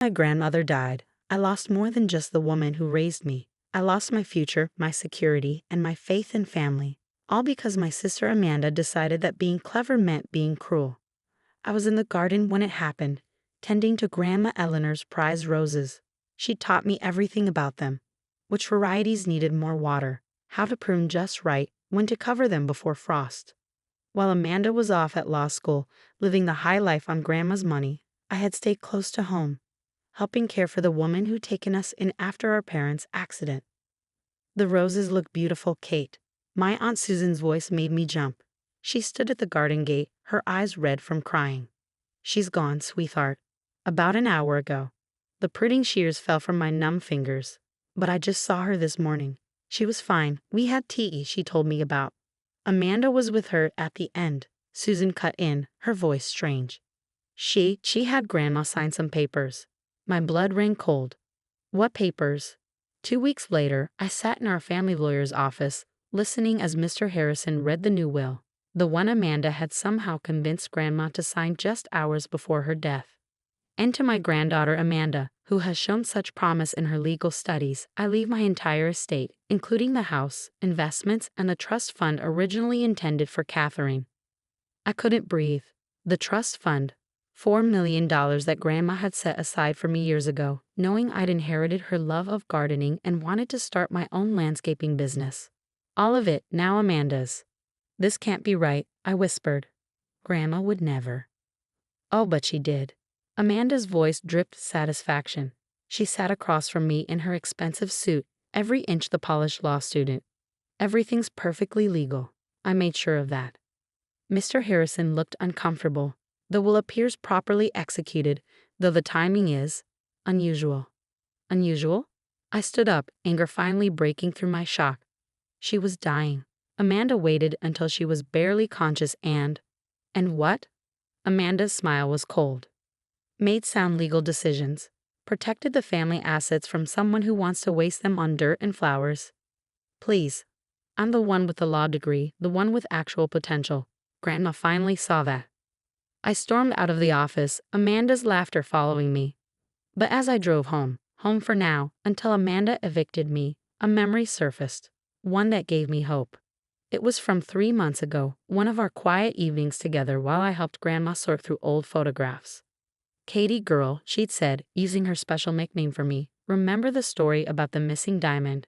My grandmother died. I lost more than just the woman who raised me. I lost my future, my security, and my faith in family. All because my sister Amanda decided that being clever meant being cruel. I was in the garden when it happened, tending to Grandma Eleanor's prize roses. She taught me everything about them, which varieties needed more water, how to prune just right, when to cover them before frost. While Amanda was off at law school, living the high life on Grandma's money, I had stayed close to home, helping care for the woman who'd taken us in after our parents' accident. The roses look beautiful, Kate. My Aunt Susan's voice made me jump. She stood at the garden gate, her eyes red from crying. She's gone, sweetheart. About an hour ago. The pruning shears fell from my numb fingers. But I just saw her this morning. She was fine. We had tea, she told me about. Amanda was with her at the end. Susan cut in, her voice strange. She had Grandma sign some papers. My blood ran cold. What papers? 2 weeks later, I sat in our family lawyer's office, listening as Mr. Harrison read the new will, the one Amanda had somehow convinced Grandma to sign just hours before her death. And to my granddaughter Amanda, who has shown such promise in her legal studies, I leave my entire estate, including the house, investments, and the trust fund originally intended for Catherine. I couldn't breathe. The trust fund, $4 million that Grandma had set aside for me years ago, knowing I'd inherited her love of gardening and wanted to start my own landscaping business. All of it now Amanda's. This can't be right, I whispered. Grandma would never. Oh, but she did. Amanda's voice dripped satisfaction. She sat across from me in her expensive suit, every inch the polished law student. Everything's perfectly legal. I made sure of that. Mr. Harrison looked uncomfortable. The will appears properly executed, though the timing is unusual. Unusual? I stood up, anger finally breaking through my shock. She was dying. Amanda waited until she was barely conscious and what? Amanda's smile was cold. Made sound legal decisions. Protected the family assets from someone who wants to waste them on dirt and flowers. Please. I'm the one with the law degree, the one with actual potential. Grandma finally saw that. I stormed out of the office, Amanda's laughter following me. But as I drove home for now, until Amanda evicted me, a memory surfaced, one that gave me hope. It was from 3 months ago, one of our quiet evenings together while I helped Grandma sort through old photographs. Katie girl, she'd said, using her special nickname for me, remember the story about the missing diamond?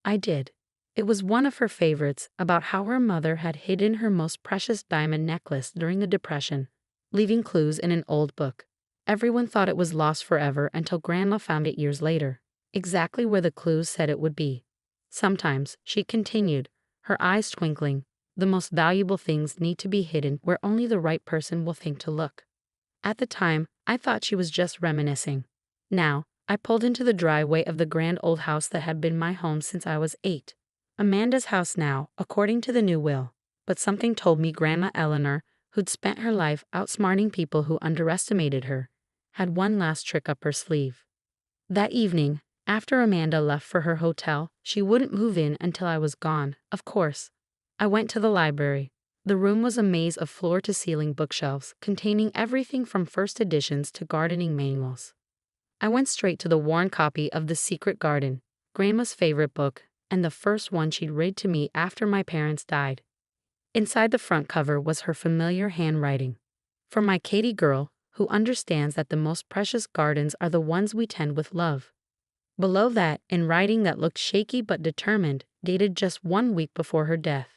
I did. It was one of her favorites, about how her mother had hidden her most precious diamond necklace during the Depression, leaving clues in an old book. Everyone thought it was lost forever until Grandma found it years later, exactly where the clues said it would be. Sometimes, she continued, her eyes twinkling, the most valuable things need to be hidden where only the right person will think to look. At the time, I thought she was just reminiscing. Now, I pulled into the driveway of the grand old house that had been my home since I was 8. Amanda's house now, according to the new will. But something told me Grandma Eleanor, who'd spent her life outsmarting people who underestimated her, had one last trick up her sleeve. That evening, after Amanda left for her hotel, she wouldn't move in until I was gone, of course. I went to the library. The room was a maze of floor-to-ceiling bookshelves containing everything from first editions to gardening manuals. I went straight to the worn copy of The Secret Garden, Grandma's favorite book, and the first one she'd read to me after my parents died. Inside the front cover was her familiar handwriting. For my Katie girl, who understands that the most precious gardens are the ones we tend with love. Below that, in writing that looked shaky but determined, dated just 1 week before her death.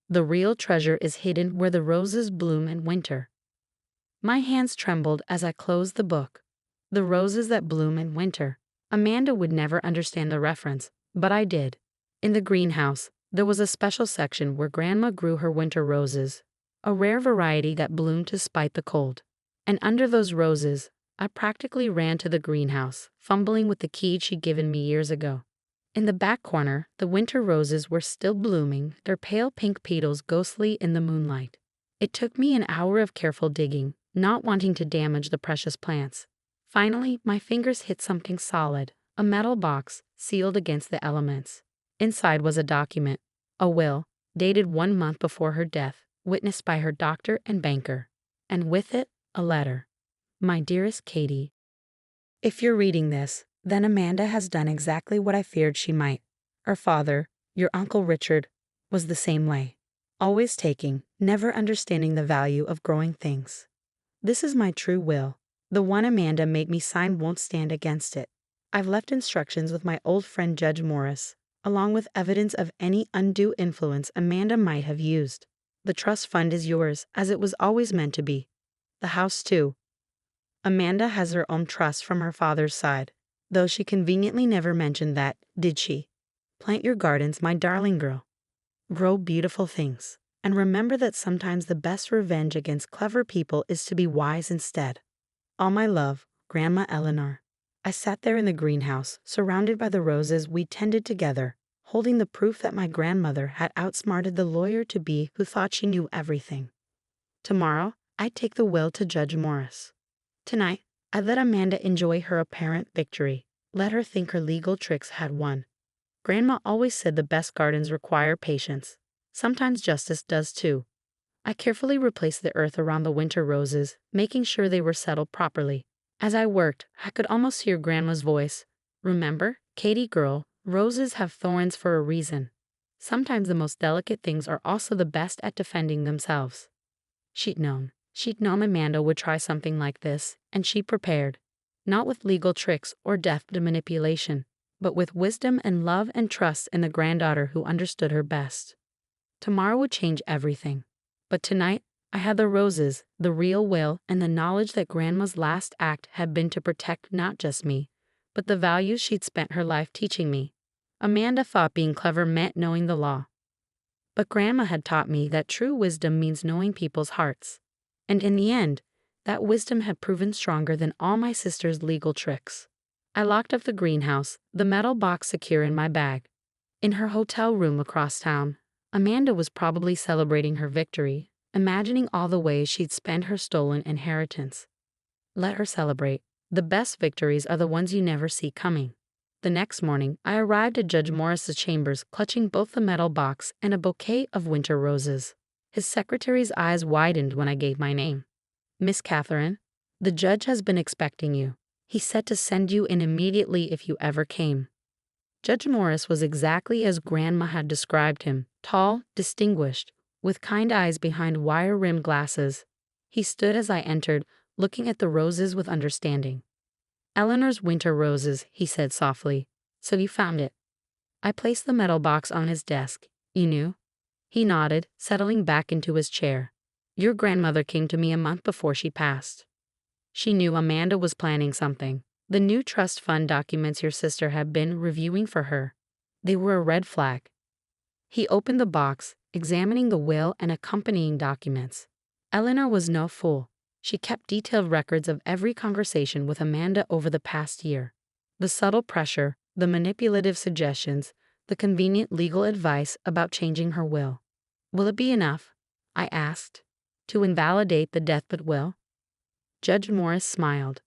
The real treasure is hidden where the roses bloom in winter. My hands trembled as I closed the book. The roses that bloom in winter. Amanda would never understand the reference, but I did. In the greenhouse, there was a special section where Grandma grew her winter roses, a rare variety that bloomed to spite the cold. And under those roses, I practically ran to the greenhouse, fumbling with the key she'd given me years ago. In the back corner, the winter roses were still blooming, their pale pink petals ghostly in the moonlight. It took me an hour of careful digging, not wanting to damage the precious plants. Finally, my fingers hit something solid, a metal box, sealed against the elements. Inside was a document, a will, dated 1 month before her death, witnessed by her doctor and banker. And with it, a letter. My dearest Katie. If you're reading this, then Amanda has done exactly what I feared she might. Her father, your Uncle Richard, was the same way. Always taking, never understanding the value of growing things. This is my true will. The one Amanda made me sign won't stand against it. I've left instructions with my old friend Judge Morris, along with evidence of any undue influence Amanda might have used. The trust fund is yours, as it was always meant to be. The house, too. Amanda has her own trust from her father's side, though she conveniently never mentioned that, did she? Plant your gardens, my darling girl. Grow beautiful things. And remember that sometimes the best revenge against clever people is to be wise instead. All my love, Grandma Eleanor. I sat there in the greenhouse, surrounded by the roses we tended together, holding the proof that my grandmother had outsmarted the lawyer-to-be who thought she knew everything. Tomorrow, I'd take the will to Judge Morris. Tonight, I'd let Amanda enjoy her apparent victory, let her think her legal tricks had won. Grandma always said the best gardens require patience. Sometimes justice does too. I carefully replaced the earth around the winter roses, making sure they were settled properly. As I worked, I could almost hear Grandma's voice. Remember, Katie girl, roses have thorns for a reason. Sometimes the most delicate things are also the best at defending themselves. She'd known Amanda would try something like this, and she prepared. Not with legal tricks or deft manipulation, but with wisdom and love and trust in the granddaughter who understood her best. Tomorrow would change everything. But tonight, I had the roses, the real will, and the knowledge that Grandma's last act had been to protect not just me, but the values she'd spent her life teaching me. Amanda thought being clever meant knowing the law. But Grandma had taught me that true wisdom means knowing people's hearts. And in the end, that wisdom had proven stronger than all my sister's legal tricks. I locked up the greenhouse, the metal box secure in my bag. In her hotel room across town, Amanda was probably celebrating her victory, imagining all the ways she'd spend her stolen inheritance. Let her celebrate. The best victories are the ones you never see coming. The next morning, I arrived at Judge Morris's chambers clutching both the metal box and a bouquet of winter roses. His secretary's eyes widened when I gave my name. Miss Catherine, the judge has been expecting you. He said to send you in immediately if you ever came. Judge Morris was exactly as Grandma had described him, tall, distinguished, with kind eyes behind wire-rimmed glasses. He stood as I entered, looking at the roses with understanding. Eleanor's winter roses, he said softly. So you found it. I placed the metal box on his desk. You knew? He nodded, settling back into his chair. Your grandmother came to me a month before she passed. She knew Amanda was planning something. The new trust fund documents your sister had been reviewing for her. They were a red flag. He opened the box, examining the will and accompanying documents. Eleanor was no fool. She kept detailed records of every conversation with Amanda over the past year. The subtle pressure, the manipulative suggestions, the convenient legal advice about changing her will. Will it be enough? I asked. To invalidate the deathbed will? Judge Morris smiled.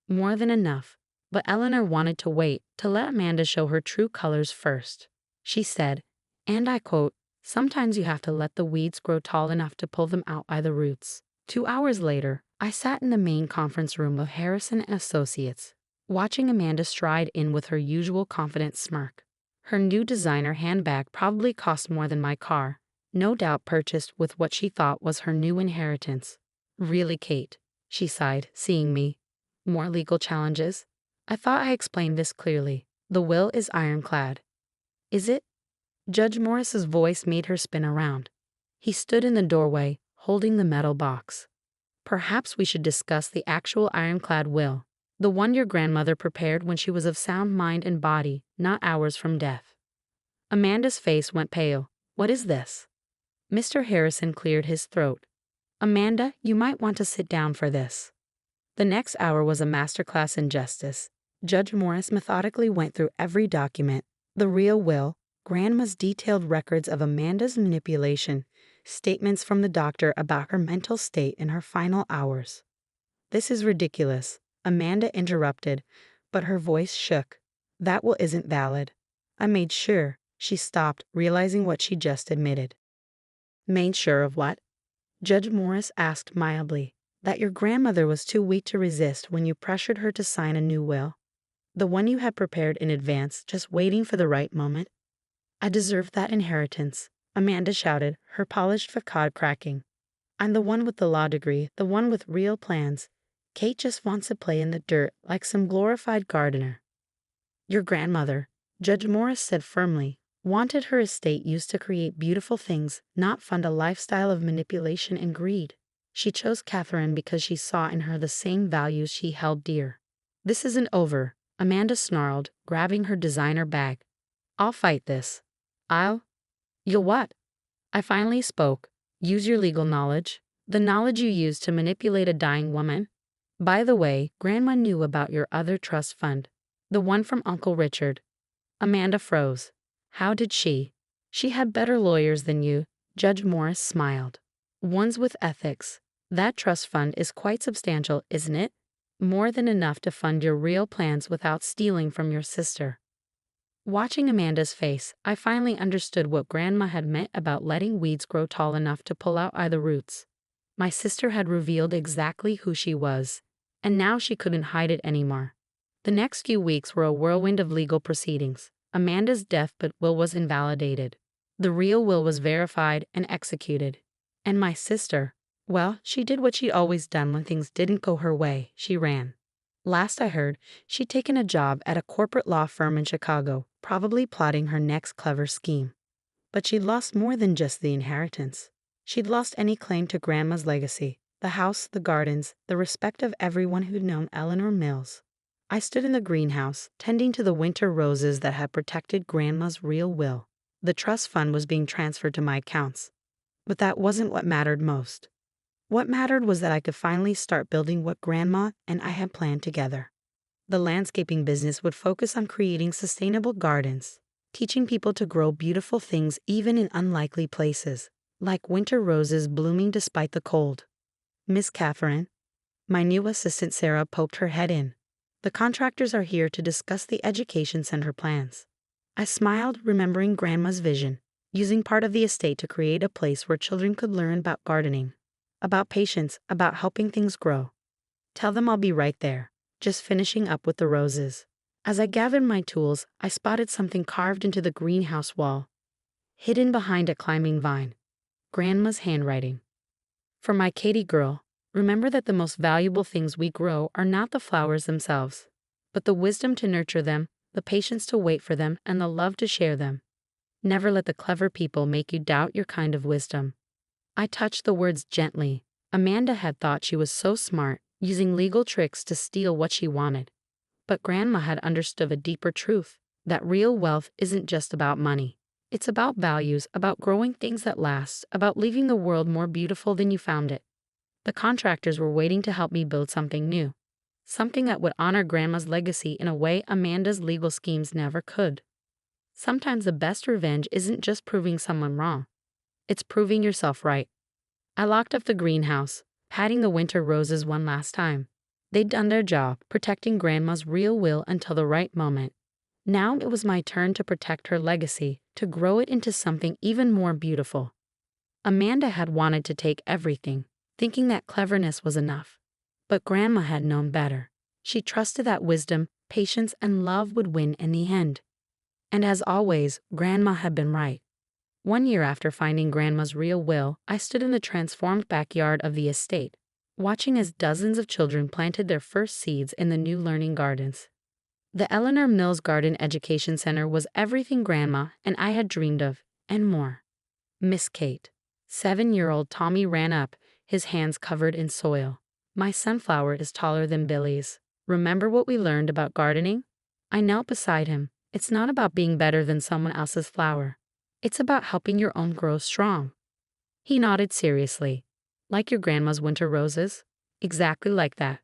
More than enough. But Eleanor wanted to wait to let Amanda show her true colors first. She said, and I quote, sometimes you have to let the weeds grow tall enough to pull them out by the roots. 2 hours later, I sat in the main conference room of Harrison and Associates, watching Amanda stride in with her usual confident smirk. Her new designer handbag probably cost more than my car, no doubt purchased with what she thought was her new inheritance. Really, Kate, she sighed, seeing me. More legal challenges? I thought I explained this clearly. The will is ironclad. Is it? Judge Morris's voice made her spin around. He stood in the doorway, holding the metal box. Perhaps we should discuss the actual ironclad will, the one your grandmother prepared when she was of sound mind and body, not hours from death. Amanda's face went pale. What is this? Mr. Harrison cleared his throat. Amanda, you might want to sit down for this. The next hour was a masterclass in justice. Judge Morris methodically went through every document, the real will, Grandma's detailed records of Amanda's manipulation, statements from the doctor about her mental state in her final hours. This is ridiculous, Amanda interrupted, but her voice shook. That will isn't valid. I made sure. She stopped, realizing what she just admitted. Made sure of what? Judge Morris asked mildly. That your grandmother was too weak to resist when you pressured her to sign a new will. The one you had prepared in advance, just waiting for the right moment. I deserve that inheritance, Amanda shouted, her polished facade cracking. I'm the one with the law degree, the one with real plans. Kate just wants to play in the dirt like some glorified gardener. Your grandmother, Judge Morris said firmly, wanted her estate used to create beautiful things, not fund a lifestyle of manipulation and greed. She chose Catherine because she saw in her the same values she held dear. This isn't over, Amanda snarled, grabbing her designer bag. I'll fight this. You'll what? I finally spoke. Use your legal knowledge. The knowledge you use to manipulate a dying woman. By the way, Grandma knew about your other trust fund. The one from Uncle Richard. Amanda froze. How did she? She had better lawyers than you, Judge Morris smiled. Ones with ethics. That trust fund is quite substantial, isn't it? More than enough to fund your real plans without stealing from your sister. Watching Amanda's face, I finally understood what Grandma had meant about letting weeds grow tall enough to pull out either roots. My sister had revealed exactly who she was, and now she couldn't hide it anymore. The next few weeks were a whirlwind of legal proceedings. Amanda's deathbed will was invalidated. The real will was verified and executed. And my sister, well, she did what she'd always done when things didn't go her way. She ran. Last I heard, she'd taken a job at a corporate law firm in Chicago, probably plotting her next clever scheme. But she'd lost more than just the inheritance. She'd lost any claim to Grandma's legacy, the house, the gardens, the respect of everyone who'd known Eleanor Mills. I stood in the greenhouse, tending to the winter roses that had protected Grandma's real will. The trust fund was being transferred to my accounts. But that wasn't what mattered most. What mattered was that I could finally start building what Grandma and I had planned together. The landscaping business would focus on creating sustainable gardens, teaching people to grow beautiful things even in unlikely places, like winter roses blooming despite the cold. Miss Catherine, my new assistant Sarah poked her head in. The contractors are here to discuss the education center plans. I smiled, remembering Grandma's vision, using part of the estate to create a place where children could learn about gardening, about patience, about helping things grow. Tell them I'll be right there, just finishing up with the roses. As I gathered my tools, I spotted something carved into the greenhouse wall, hidden behind a climbing vine. Grandma's handwriting. For my Katie girl, remember that the most valuable things we grow are not the flowers themselves, but the wisdom to nurture them, the patience to wait for them, and the love to share them. Never let the clever people make you doubt your kind of wisdom. I touched the words gently. Amanda had thought she was so smart, using legal tricks to steal what she wanted. But Grandma had understood a deeper truth, that real wealth isn't just about money. It's about values, about growing things that last, about leaving the world more beautiful than you found it. The contractors were waiting to help me build something new, something that would honor Grandma's legacy in a way Amanda's legal schemes never could. Sometimes the best revenge isn't just proving someone wrong. It's proving yourself right. I locked up the greenhouse, patting the winter roses one last time. They'd done their job, protecting Grandma's real will until the right moment. Now it was my turn to protect her legacy, to grow it into something even more beautiful. Amanda had wanted to take everything, thinking that cleverness was enough. But Grandma had known better. She trusted that wisdom, patience, and love would win in the end. And as always, Grandma had been right. 1 year after finding Grandma's real will, I stood in the transformed backyard of the estate, watching as dozens of children planted their first seeds in the new learning gardens. The Eleanor Mills Garden Education Center was everything Grandma and I had dreamed of, and more. Miss Kate. 7-year-old Tommy ran up, his hands covered in soil. My sunflower is taller than Billy's. Remember what we learned about gardening? I knelt beside him. It's not about being better than someone else's flower. It's about helping your own grow strong. He nodded seriously. Like your grandma's winter roses? Exactly like that.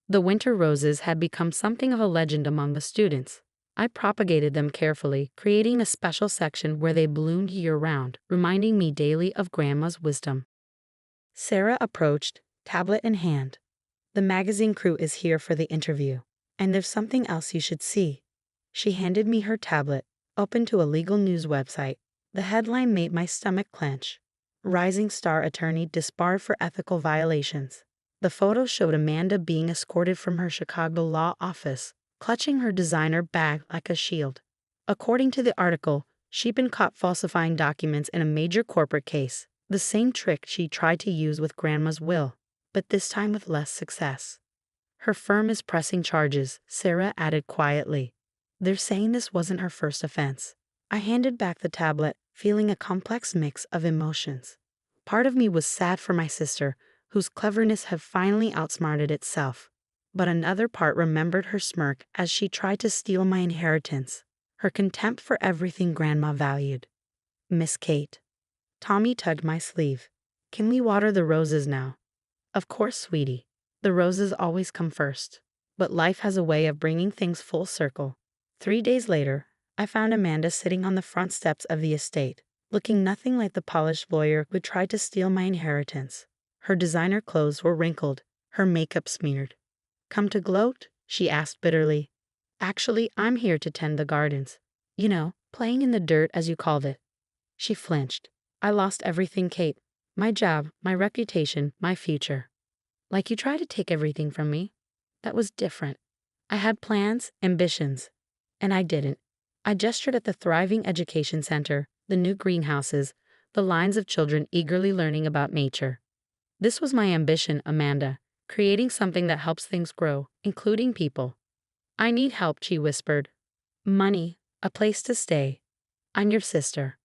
The winter roses had become something of a legend among the students. I propagated them carefully, creating a special section where they bloomed year-round, reminding me daily of Grandma's wisdom. Sarah approached, tablet in hand. The magazine crew is here for the interview, and there's something else you should see. She handed me her tablet, open to a legal news website. The headline made my stomach clench. Rising star attorney disbarred for ethical violations. The photo showed Amanda being escorted from her Chicago law office, clutching her designer bag like a shield. According to the article, she'd been caught falsifying documents in a major corporate case, the same trick she tried to use with Grandma's will, but this time with less success. Her firm is pressing charges, Sarah added quietly. They're saying this wasn't her first offense. I handed back the tablet, feeling a complex mix of emotions. Part of me was sad for my sister, whose cleverness had finally outsmarted itself. But another part remembered her smirk as she tried to steal my inheritance, her contempt for everything Grandma valued. Miss Kate. Tommy tugged my sleeve. Can we water the roses now? Of course, sweetie. The roses always come first. But life has a way of bringing things full circle. 3 days later, I found Amanda sitting on the front steps of the estate, looking nothing like the polished lawyer who tried to steal my inheritance. Her designer clothes were wrinkled, her makeup smeared. Come to gloat? She asked bitterly. Actually, I'm here to tend the gardens. You know, playing in the dirt as you called it. She flinched. I lost everything, Kate. My job, my reputation, my future. Like you tried to take everything from me. That was different. I had plans, ambitions. And I didn't. I gestured at the thriving education center, the new greenhouses, the lines of children eagerly learning about nature. This was my ambition, Amanda, creating something that helps things grow, including people. I need help, she whispered. Money, a place to stay. I'm your sister.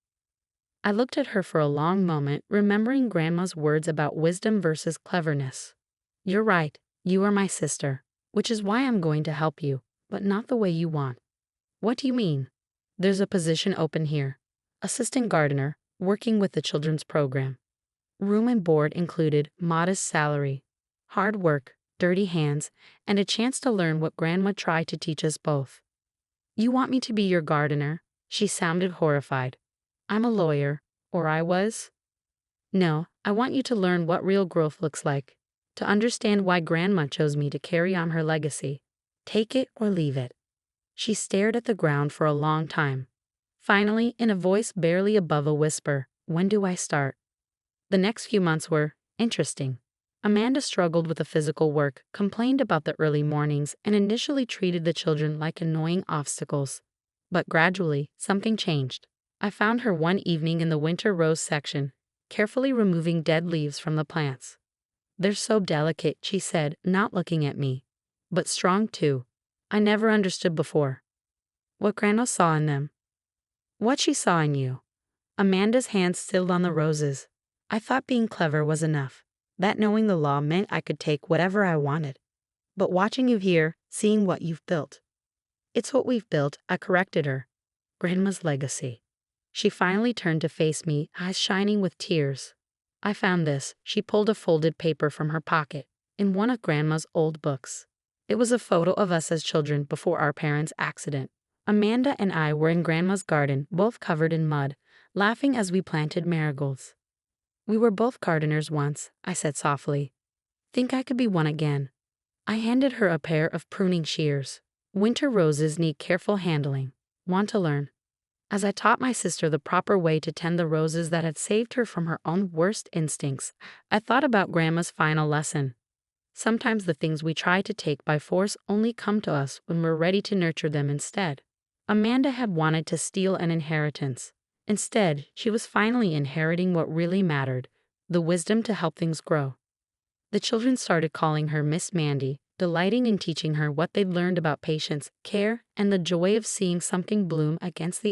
I looked at her for a long moment, remembering Grandma's words about wisdom versus cleverness. You're right, you are my sister, which is why I'm going to help you, but not the way you want. What do you mean? There's a position open here. Assistant gardener, working with the children's program. Room and board included, modest salary. Hard work, dirty hands, and a chance to learn what Grandma tried to teach us both. You want me to be your gardener? She sounded horrified. I'm a lawyer, or I was. No, I want you to learn what real growth looks like, to understand why Grandma chose me to carry on her legacy. Take it or leave it. She stared at the ground for a long time. Finally, in a voice barely above a whisper, when do I start? The next few months were interesting. Amanda struggled with the physical work, complained about the early mornings, and initially treated the children like annoying obstacles. But gradually, something changed. I found her one evening in the winter rose section, carefully removing dead leaves from the plants. They're so delicate, she said, not looking at me. But strong too. I never understood before. What Grandma saw in them. What she saw in you. Amanda's hands stilled on the roses. I thought being clever was enough. That knowing the law meant I could take whatever I wanted. But watching you here, seeing what you've built. It's what we've built, I corrected her. Grandma's legacy. She finally turned to face me, eyes shining with tears. I found this. She pulled a folded paper from her pocket, in one of Grandma's old books. It was a photo of us as children before our parents' accident. Amanda and I were in Grandma's garden, both covered in mud, laughing as we planted marigolds. We were both gardeners once, I said softly. Think I could be one again. I handed her a pair of pruning shears. Winter roses need careful handling. Want to learn? As I taught my sister the proper way to tend the roses that had saved her from her own worst instincts, I thought about Grandma's final lesson. Sometimes the things we try to take by force only come to us when we're ready to nurture them instead. Amanda had wanted to steal an inheritance. Instead, she was finally inheriting what really mattered, the wisdom to help things grow. The children started calling her Miss Mandy, delighting in teaching her what they'd learned about patience, care, and the joy of seeing something bloom against the